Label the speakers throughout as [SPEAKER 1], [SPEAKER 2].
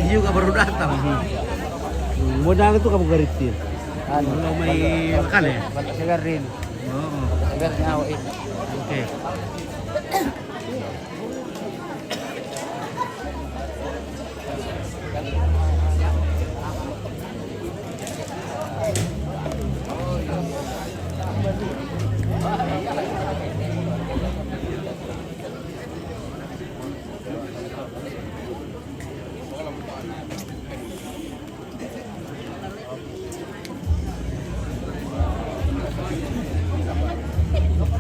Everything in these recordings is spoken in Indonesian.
[SPEAKER 1] juga baru datang.
[SPEAKER 2] Modal itu kamu garitin.
[SPEAKER 1] Kalau main lokal ya?
[SPEAKER 2] Batak segarin.
[SPEAKER 1] Oh,
[SPEAKER 2] Segarnya awak itu.
[SPEAKER 1] oke.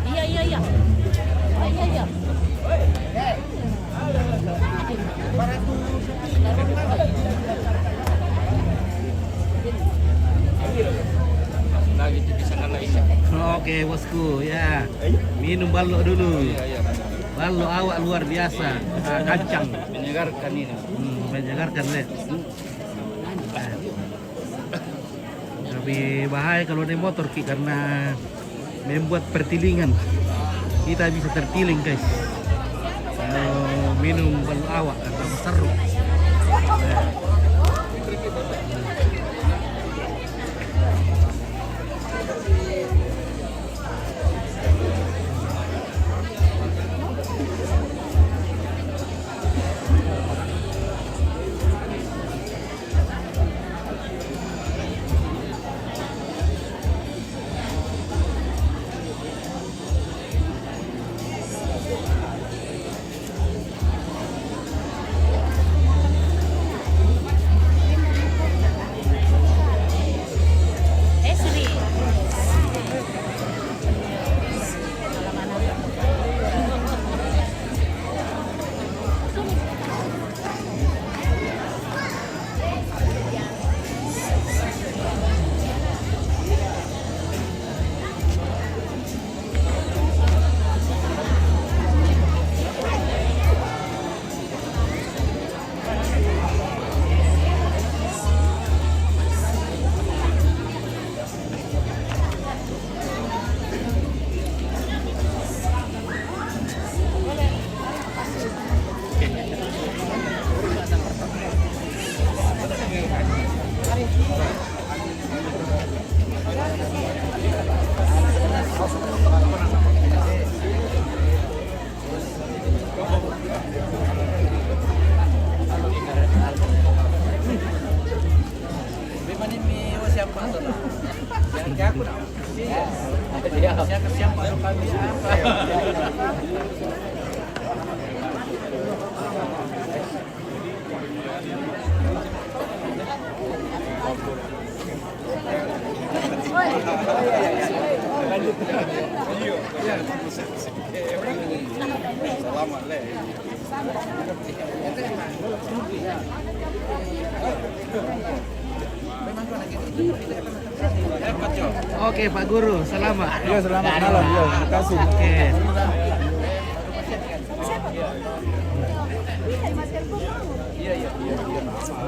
[SPEAKER 3] Iya, iya, iya. Oh, iya, iya.
[SPEAKER 4] Lagi dipisahkan lagi.
[SPEAKER 1] Oke bosku ya. Minum balok dulu. Balok awak luar biasa. Kacang.
[SPEAKER 4] Menyegarkan ini.
[SPEAKER 1] Menyegarkan deh. Tapi bahaya kalau naik motor Ki, karena membuat pertilingan. Kita bisa tertiling guys. Kalau minum balok awak atau seru.
[SPEAKER 3] Sri.
[SPEAKER 1] Oke Pak Guru, selamat.
[SPEAKER 2] Iya, selamat malam. Iya, terima kasih.
[SPEAKER 1] Oke.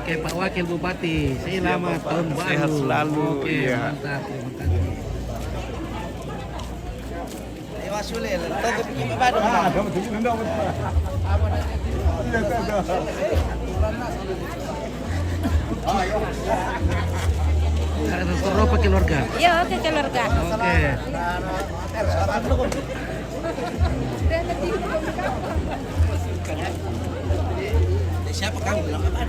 [SPEAKER 1] Oke Pak Wakil Bupati, selamat tahun baru.
[SPEAKER 2] Sehat selalu.
[SPEAKER 1] Oke,
[SPEAKER 2] Iya.
[SPEAKER 1] mantap, terima kasih. Ada sesuatu apa keluarga?
[SPEAKER 3] Iya, oke keluarga.
[SPEAKER 1] Oke.
[SPEAKER 4] Siapa kamu bilang apa?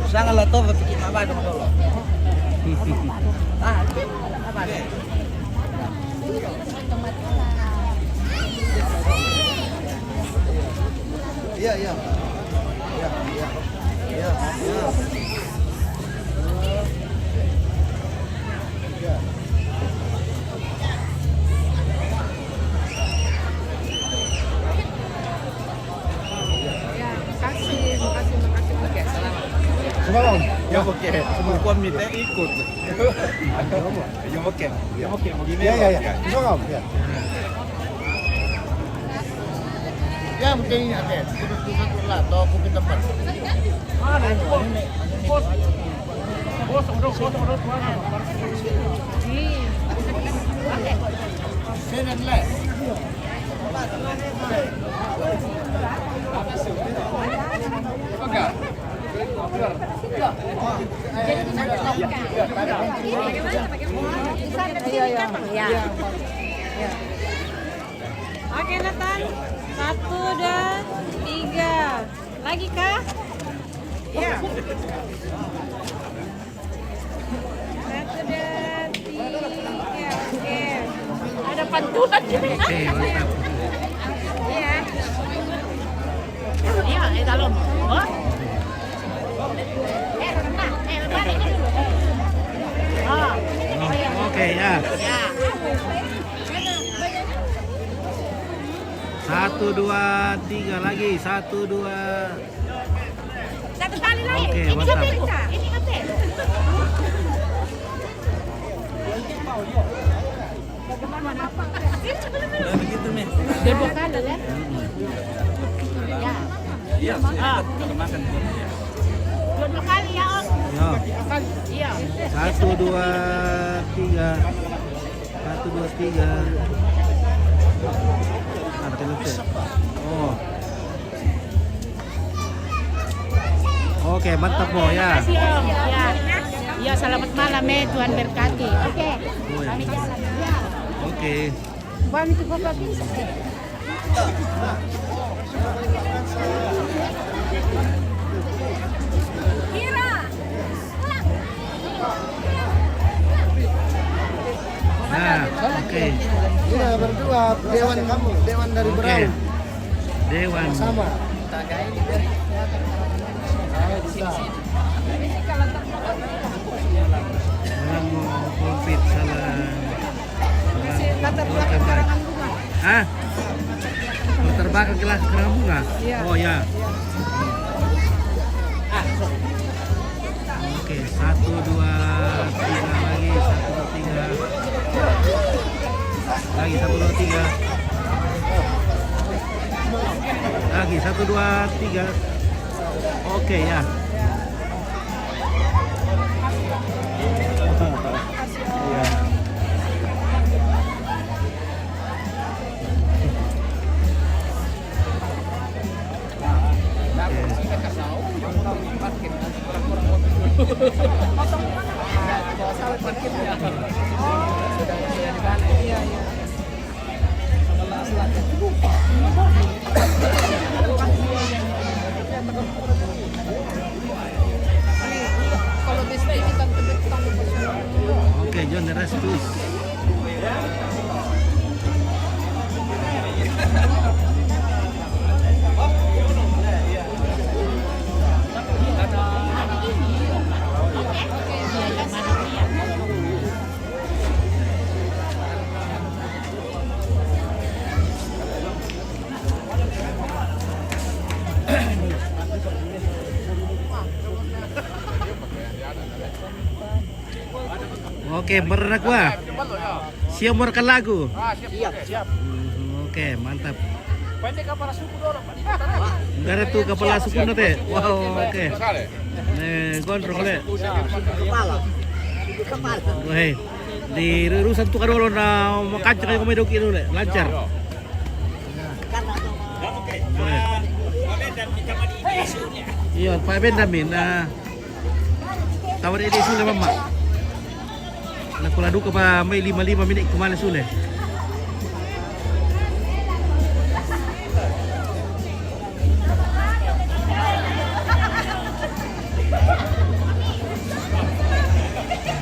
[SPEAKER 5] Sangat lah tuh bikin apa dong dulu. Ah, apa deh? Iya, iya. Iya, iya. Iya, iya.
[SPEAKER 2] Semalam. Ya oke. Semua minta ikut. Ya oke. Ya oke. Begini. Ya ya ya. Semalam. Ya.
[SPEAKER 5] Ya mungkin ada. Satu lah, atau kopi tempat. Sini lah.
[SPEAKER 3] Oke Nathan, 1 dan 3. Lagi kah? Iya. 1 dan 3. Oke. Ada pantulan juga.
[SPEAKER 1] Oke, mantap.
[SPEAKER 3] Iya. Iya, dalam. Oh. Rendah. Balik dulu. Oh.
[SPEAKER 1] Oke ya.
[SPEAKER 3] Ya.
[SPEAKER 1] 1, 2, 3 lagi. 1, 2.
[SPEAKER 3] Satu kali lagi.
[SPEAKER 1] Oke,
[SPEAKER 3] Ini
[SPEAKER 1] mantap.
[SPEAKER 3] kapten. Ini kapten.
[SPEAKER 4] Begitu nih.
[SPEAKER 3] Dia 2 kali ya. Ya.
[SPEAKER 4] Iya, kalau makan.
[SPEAKER 3] 2 kali ya Om.
[SPEAKER 1] Ya.
[SPEAKER 3] Iya.
[SPEAKER 1] 1, 2, 3. 1, 2, 3. Ada lucu. Oh. Oke, mantap Mo ya.
[SPEAKER 3] Terima kasih Om. Ya. Ya, selamat malam Tuhan berkati. Oke.
[SPEAKER 1] Oh, ya.
[SPEAKER 3] Kami jalan. Ya.
[SPEAKER 1] Oke.
[SPEAKER 3] Kami ke Bapak bisa. Kira.
[SPEAKER 1] Nah, oke.
[SPEAKER 5] Iya, berdua dewan dari
[SPEAKER 1] Oke.
[SPEAKER 5] Berau.
[SPEAKER 1] Dewan.
[SPEAKER 5] Sama.
[SPEAKER 1] Salam Covid, salam. Hah? Terbakar gelas kerang bunga? Oh ya. Oke, 1, 2, 3 lagi. 1, 2, 3. Lagi 1, 2, 3. Lagi 1, 2, 3. Oke ya. Iya. Oke, John the rest please. Oke, berenak gua. Siap merekam lagu.
[SPEAKER 5] Siap.
[SPEAKER 1] Oke, mantap. Enggak ada tuh kepala suku nanti. Wow, oke. Nih, kontrol le. Woi, di urusan tuh kan lo na makancang kayak komedoki dulu le, lancar. Iya, Pak Benjamin. Nah, tawar ini sudah mama. Nakuladu ka pa may 5 minit kumalas ulit.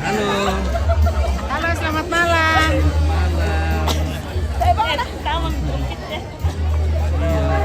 [SPEAKER 1] Halo.
[SPEAKER 3] Halo, selamat malam.
[SPEAKER 1] Malam.
[SPEAKER 3] Tamang bukit ya.
[SPEAKER 1] Iya.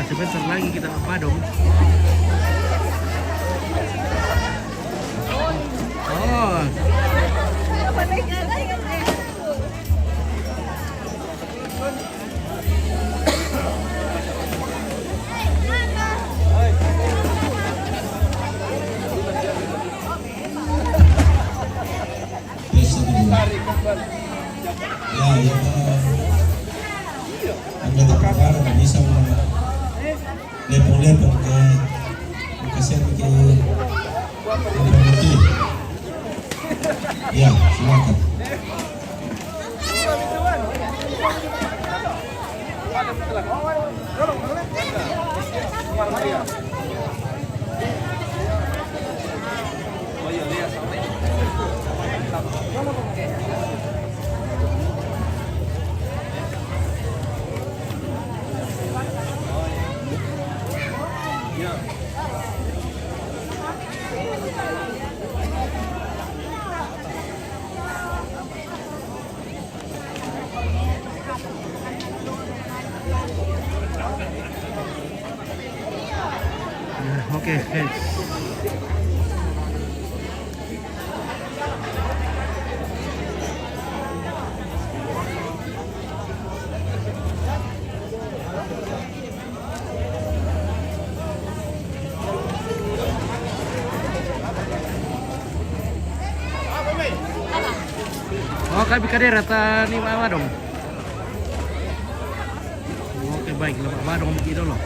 [SPEAKER 1] sebentar lagi kita padong. Oh,
[SPEAKER 6] Biasa dulu. Ya, yang anggota kepala nggak bisa lepon-lepon ke kasihan ke putih. Ya, silakan.
[SPEAKER 1] oke guys. Oh, kami kader rata ni mama dong. Oke baik, mama dong begitu loh.